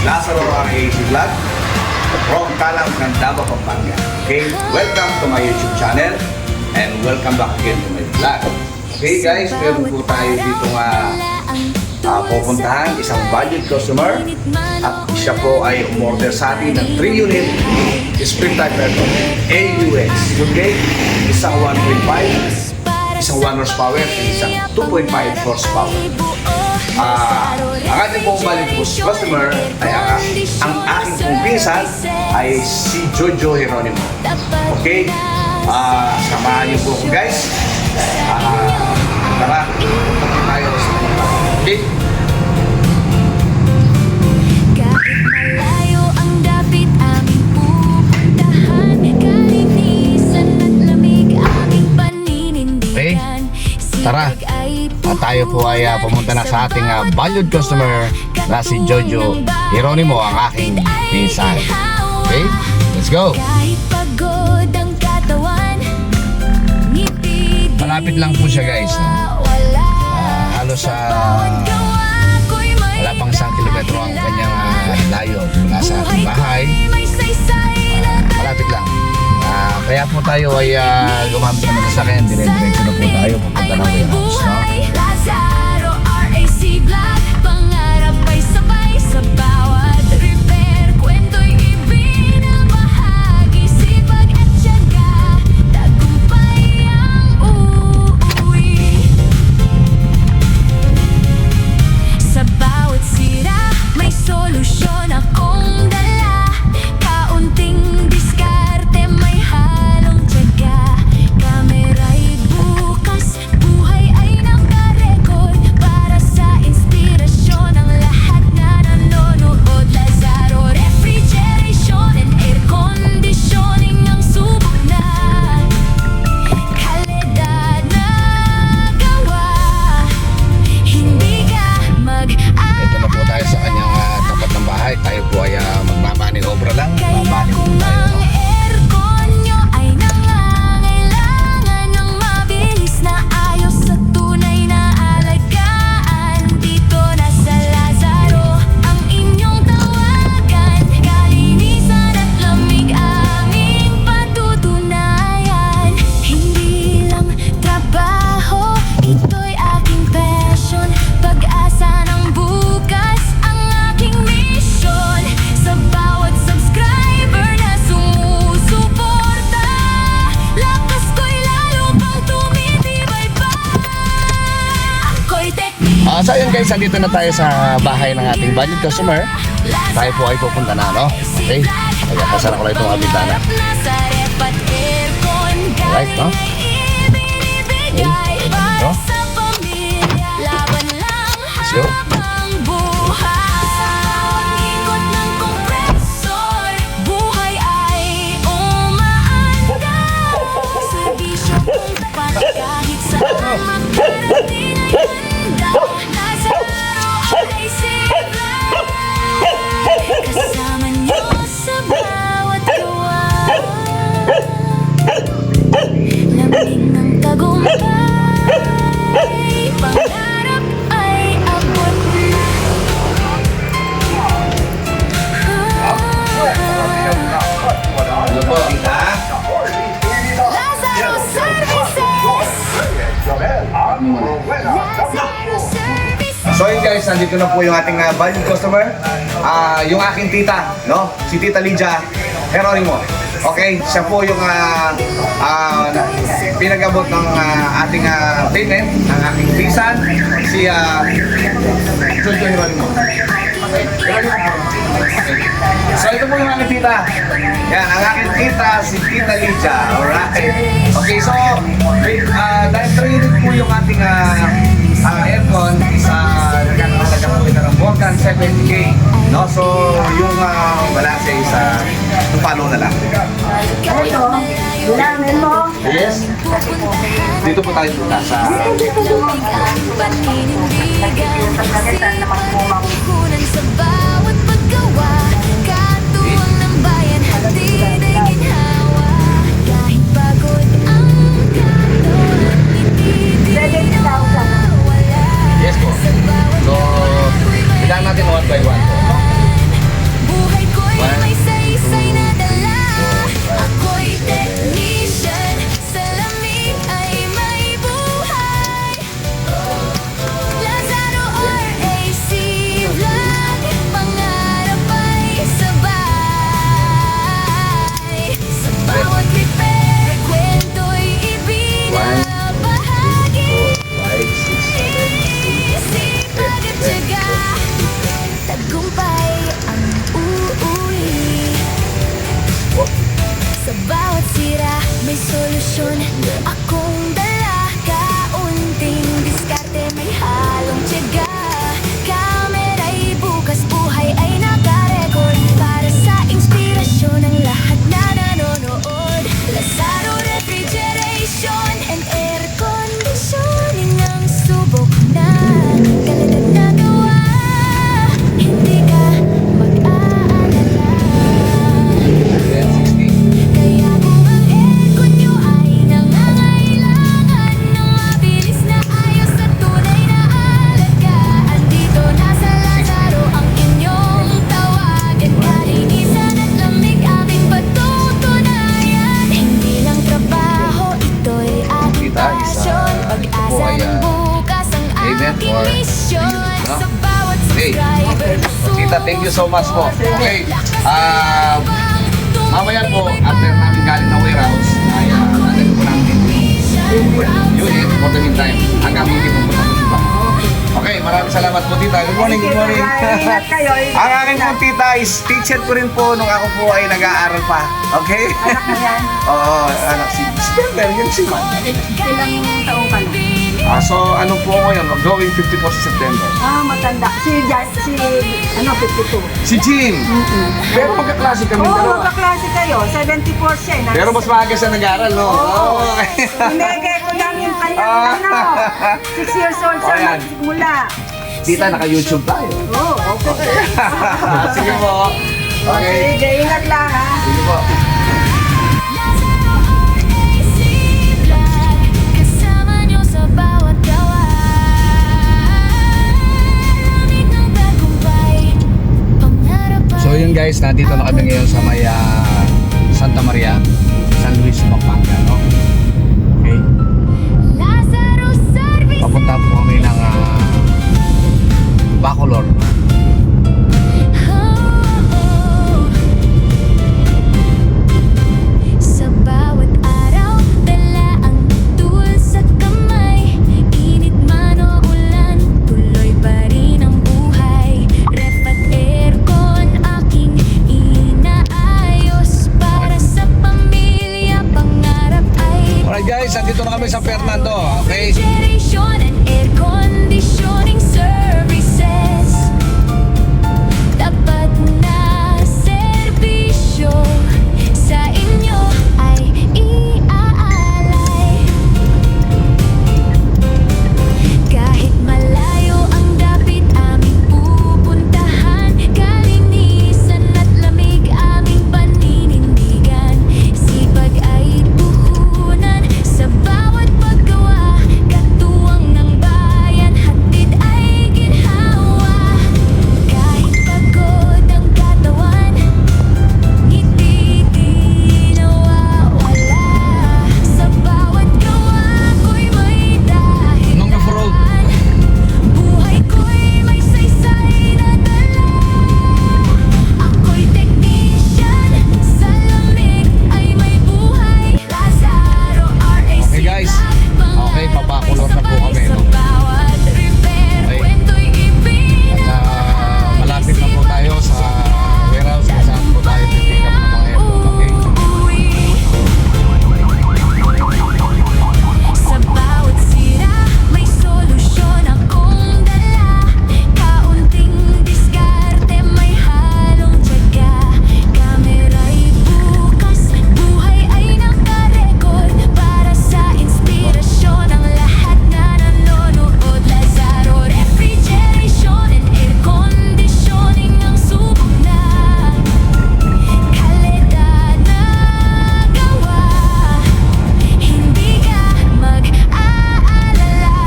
Lazaro RAC Vlog from Talang ng Davao, Pampanga. Okay, welcome to my YouTube channel and welcome back again to my vlog. Okay guys, meron po tayo dito pupuntahan isang valued customer at siya po ay umorder sa atin ng 3 unit split type aircon AUX. Okay, isang 1.5, isang 1 horsepower at isang 2.5 horsepower. Ang ating pong valued customer ay ang aking pong pinsan ay si Jojo Geronimo. Okay, samahan niyo po ako guys. Tara, punta tayo sa mga. Okay? Kahit malayo ang dapit aming pupuntahan, kalinisan at lamig aming paninindigan. Tara. At tayo po ay pumunta na sa ating valued customer na si Jojo Geronimo, ang aking pinsan. Okay? Let's go! Kahit pagod ang katawan, ngiti di Malapit lang po siya guys. wala. Halos Bawat gawa ko'y may wala pang 1 kilometro ang kanyang layo mula sa ating bahay. may saysay na Malapit lang. Kaya po tayo ay gumamit naman sa akin. Dire-diretso na po tayo. Pupunta na may warehouse, no? buhay. Lazaro RAC Vlog, pangarap ay sabay sa bawat repair. Kwento'y ibinabahagi, sipag at tiyaga, tagumpay ang uuwi. Sa bawat sira, may solusyon akong dala. Kaunting diskarte, may halong tiyaga. Kamera'y bukas, buhay ay nakarecord. Para sa inspirasyon ng lahat na nanonood. Lazaro Refrigeration and Air Conditioning ang subok na kalidad na gawa. Hindi ka Ito na po tayo sa kanyang tapat ng bahay. Tayo po ay magmamaning obra lang. Kaya Mamaning po kung tayo. ang aircon nyo ay nangangailangan ng mabilis na ayos sa tunay na alagaan, dito na sa Lazaro ang inyong tawagan. Kalinisan at lamig aming patutunayan. Hindi lang trabaho, ito'y aking passion. Pag-asa ng bukas ang aking mission. Sa bawat subscriber na sumusuporta, lakas ko'y lalo pang tumitibay pa. Ako'y teknik. So yun guys, andito na tayo sa bahay ng ating valued customer. Tayo po ay pupunta na, no? Okay? Kaya pasara ko lang itong bintana. Alright, no? Okay, no? sa pamilya, laban lang Let's go. habang buhay. Sa ikot ng kompresor, buhay ay umaandar. Serbisyo kung tapat kahit saan makarating ay handa. Lazaro ay Vlog, kasama niyo sa bawat gawa. Lamig ng tagumpay, pangarap ay abot na. Ano po, tita? Lazaro Services. Lazaro Services. So yun guys, nandito na po yung ating valued customer. Yung aking tita, no? Si Tita Lydia Geronimo. Okay, siya po yung pinag-abot ng ating tenant, ang aking pinsan, si Jojo Geronimo. So ito po yung aking tita. Yan, ang aking tita, si Tita Lydia. Alright. Okay, so dahil 3 unit po yung ating aircon, nagkakalaga po ito ng more than 70K. No? So yung balanse is tupalo na lang. Yes. Dito po tayo punta sa Sa bawat paggawa, katuwang ng bayan, hatid ay ginhawa. Kahit pagod ang katawan, ngiti di nawawala. Yes po. So, kailangan natin one by one po. inspirasyon akong dala. Kaunting diskarte, may halong tiyaga. Kamera'y bukas, buhay ay nakarecord. Para sa inspirasyon ng lahat na nanonood. Lazaro Refrigeration and Air Conditioning ang subok na kalidad na gawa. Hindi ka mag-aalala. Kaya kung ang aircon nyo ay nangangailangan ng mabilis na ayos at tunay na alagaan, dito na sa Lazaro ang inyong tawagan. Kalinisan at lamig aming patutunayan. Hindi lang trabaho, ito'y aking pasyon. Pag-asa ng bukas ang aking misyon. Sa bawat subscriber na Tita, thank you so much po. Okay, mamaya po, after namin galing na warehouse, ay natin po namin unit for the meantime. Hanggang hindi po po namin iba. Okay, maraming salamat po, Tita. Good morning, good morning. Ingat kayo. Ang aking po, Tita, is teacher ko rin po nung ako po ay nag-aaral pa. Okay? Anak mo yan? Oo, anak si September, yun si Man. Ilang taong ka na? So, ano po ako yun? Going 54 sa September. Matanda. Si 52. Si Jean! Pero magkaklase kami Oo, dalawa. magkaklase kayo. 74 siya. Pero mas maaga siya nag-aaral, no? Oo. Okay. Inegay ko lang yung kanyang 6 years old siya Ayan. nagsimula. Tita, naka-YouTube tayo. Oo, okay. Sige po. Okay. Sige, ingat lang ha. Sige po. Lazaro RAC Vlog, kasama nyo sa bawat gawa. Lamig ng tagumpay, pangarap ay So yun guys, nandito na kami ngayon sa may Santa Maria, San Luis, Pampanga, no? Okay. Lazaro Service. Papunta po kami ng Bacolor. Sa bawat araw, dala ang tool sa kamay. Init man o ulan, tuloy pa rin ang buhay. Ref at aircon aking inaayos. Para sa pamilya, pangarap ay Alright guys, nandito na kami sa Fernando, okay? refrigeration and air conditioning services. Dapat na serbisyo sa inyo ay iaalay. Kahit malayo ang dapit aming pupuntahan, kalinisan at lamig aming paninindigan. Sipag ay puhunan sa bawat paggawa. Katuwang ng bayan, hatid ay ginhawa. Kahit pagod ang katawan, ngiti di nawawala. Sa bawat gawa ko'y may dahilan. Nung off-road. Buhay ko'y may saysay na dala. Ako'y technician, sa lamig ay may buhay. Lazaro RAC Okay, guys. Okay, papakulor na po kami, no? Sa bawat repair, Okay. kwento'y At malapit na po tayo sa warehouse kung saan po tayo pipick up ng mga aircon, okay? Sa bawat sira, may solusyon akong dala. Kaunting diskarte, may halong tiyaga. Kamera'y bukas, buhay ay nakarecord. Para sa inspirasyon ng lahat na nanonood. Lazaro Refrigeration and Air Conditioning ang subok na kalidad na gawa. Hindi ka mag-aalala.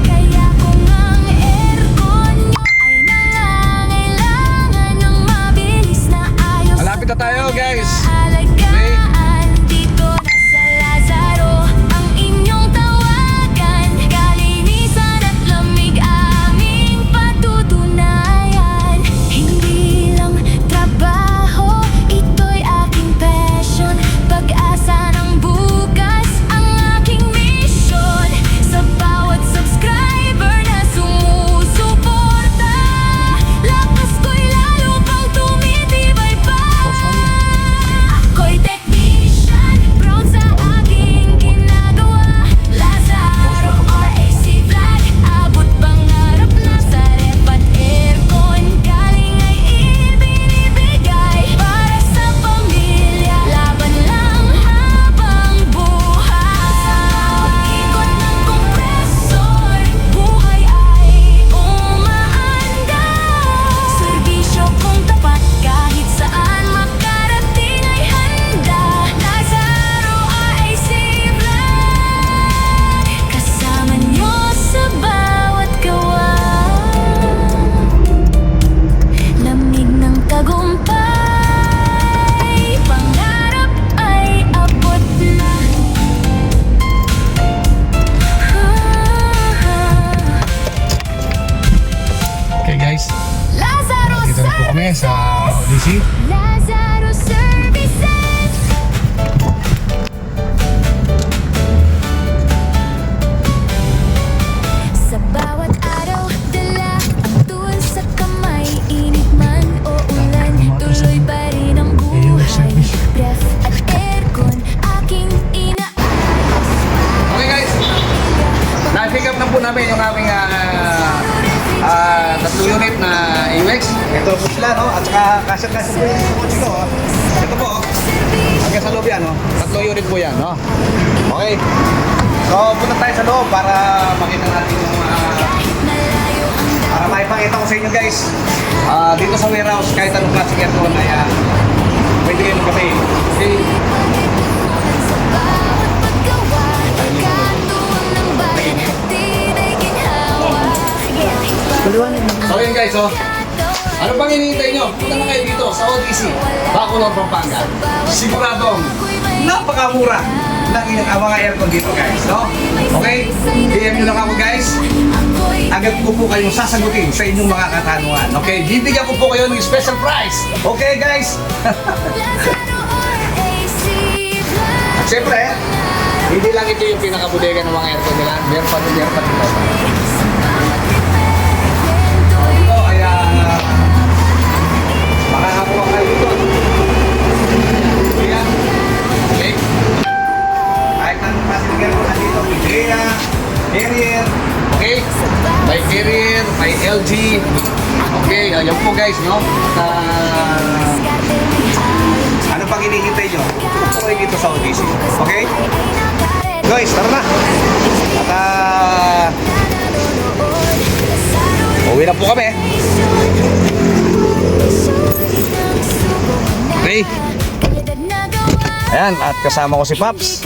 Kaya kung ang aircon nyo ay nangangailangan ng mabilis na ayos Malapit na tayo, guys. alagaan, dito na sa Lazaro ang inyong tawagan. Kalinisan at lamig aming patutunayan. Hindi lang trabaho, ito'y aking passion. Pag-asa ng bukas ang aking mission. Sa bawat subscriber na sumusuporta, lakas ko'y lalo pang tumitibay pa. Kasya po yung sa kotse ko. Ito po. Hanggang sa loob yan. 3 unit po yan. Okay. So, punta tayo sa loob para makita natin yung para maipakita ko sa inyo guys. Dito sa warehouse, kahit anong klaseng aircon ay pwede kayo magkape. Okay. So yun guys, ano pang hinihintay nyo? Punta na kayo dito sa ODC, Bacolod, Pampanga. Siguradong napakamura ng mga aircon dito guys, no? Okay? PM nyo lang ako guys. Agad ko po kayong sasagutin sa inyong mga katanungan. Okay? Bibigyan ko po kayo ng special price. Okay guys? At syempre, hindi lang ito yung pinakabudega ng mga aircon nila. Meron pa dito. Ito ay makakakuha kayo dito. Ayan. Okay? Kahit anong klaseng aircon na dito, Midea, Carrier, okay? May Carrier, may LG. Okay, ayan po guys, no? Ano pang hinihintay nyo? Tuloy dito sa ODC. Okay? Guys, tara na! At uwi na po kami. Okay. Ayan, at kasama ko si Paps.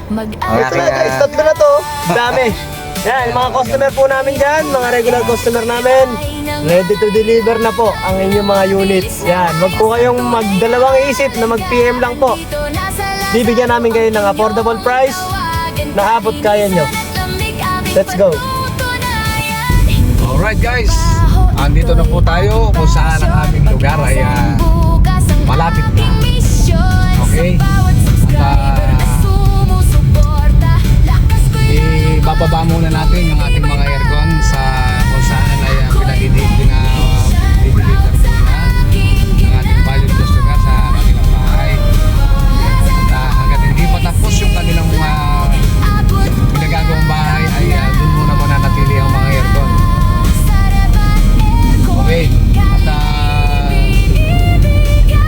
Ang Ito aking na guys, tatlo na to. Dami. Yan, mga customer po namin dyan, mga regular customer namin. Ready to deliver na po ang inyong mga units. Yan, wag po kayong magdalawang isip na mag-PM lang po. Bibigyan namin kayo ng affordable price na abot kaya nyo. Let's go. Alright guys, andito na po tayo kung saan ang aming lugar ay malapit na. Okay? At ibababa muna natin yung ating mga aircon sa kung saan ay pinag-deliver po na ng ating valued customer sa kanilang bahay. At hanggat hindi pa tapos yung kanilang pinagagawang bahay ay doon muna mananatili ang mga aircon. Okay? At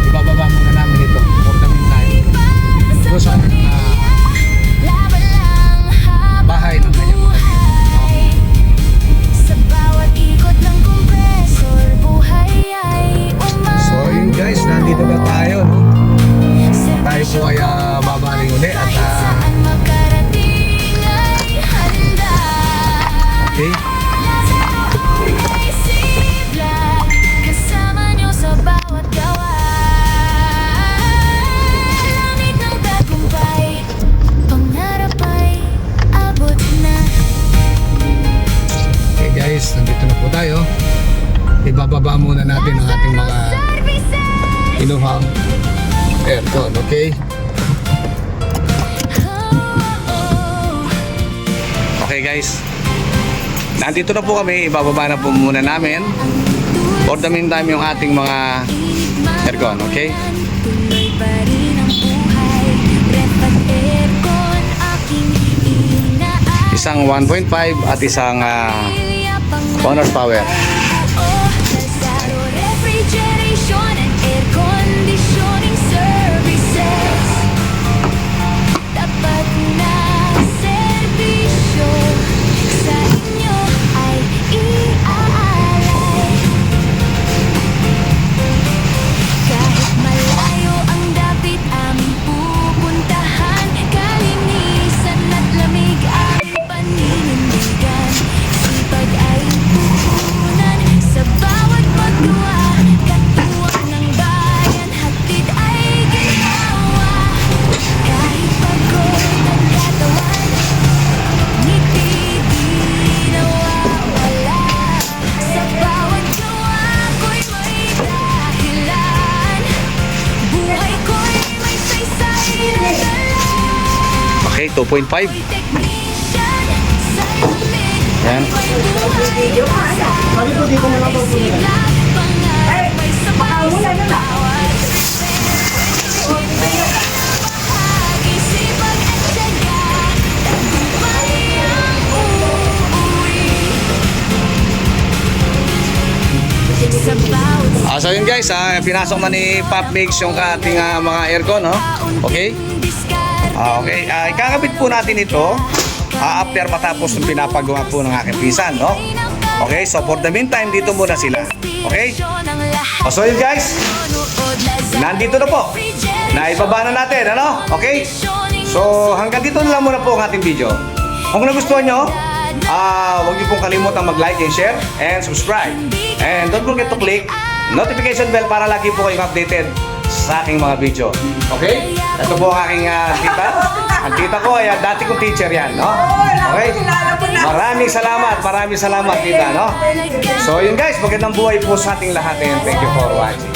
ibababa muna namin ito for the meantime. Pero sa bahay ng kanyang mga So yun guys, nandito na tayo, no? Tayo po ay babaling uli at okay. Kasama nyo sa bawat gawa. Langit ng tagumpay, pangarap ay abot na. Okay guys, nandito na po tayo. Ibababa muna natin ang ating mga inuhang aircon, okay? Okay guys, nandito na po kami. Ibababa na po muna namin for the meantime yung ating mga aircon, okay? Tuloy pa rin ang buhay. Ref at aircon, aking inaayos. Isang 1.5 at isang bonus power. Lazaro Refrigeration and Air Conditioning Services. Dapat na serbisyo sa inyo ay iaalay. Kahit malayo ang dapit aming pupuntahan, kalinisan at lamig ang paninindigan. Sipag ay puhunan sa bawat paggawa. Katuwang ng bayan, hatid ay ginawa. Kahit pagod ang katawan, ngiti di nawawala. Sa bawat gawa ko'y may dahilan. Buhay ko'y may saysay na dala. Okay, 2.5. Technician sa lamig. Yan. Sabi ko, dito na lang po. Pangarap may sabay sa bawat sipag at tiyaga. Tagumpay ang uuwi. Sa bawat So yun guys, pinasok na ni Pop Mix yung ating mga aircon, no? Okay? Okay, ikakabit po natin ito after matapos ng pinapagawa po ng aking pinsan, no? Okay, so for the meantime, dito muna sila. Okay? So yun guys, nandito na po. Naibaba na natin, ano? Okay? So hanggang dito na lang muna po ang ating video. Kung nagustuhan nyo, huwag niyo pong kalimutan mag-like and share and subscribe. And don't forget to click notification bell para lagi po kayong updated sa aking mga video. Okay? Ito po ang aking tita. Ang tita ko ay dati kong teacher yan, no? Okay? Maraming salamat, tita, no? So yun guys, magandang buhay po sa ating lahat and thank you for watching.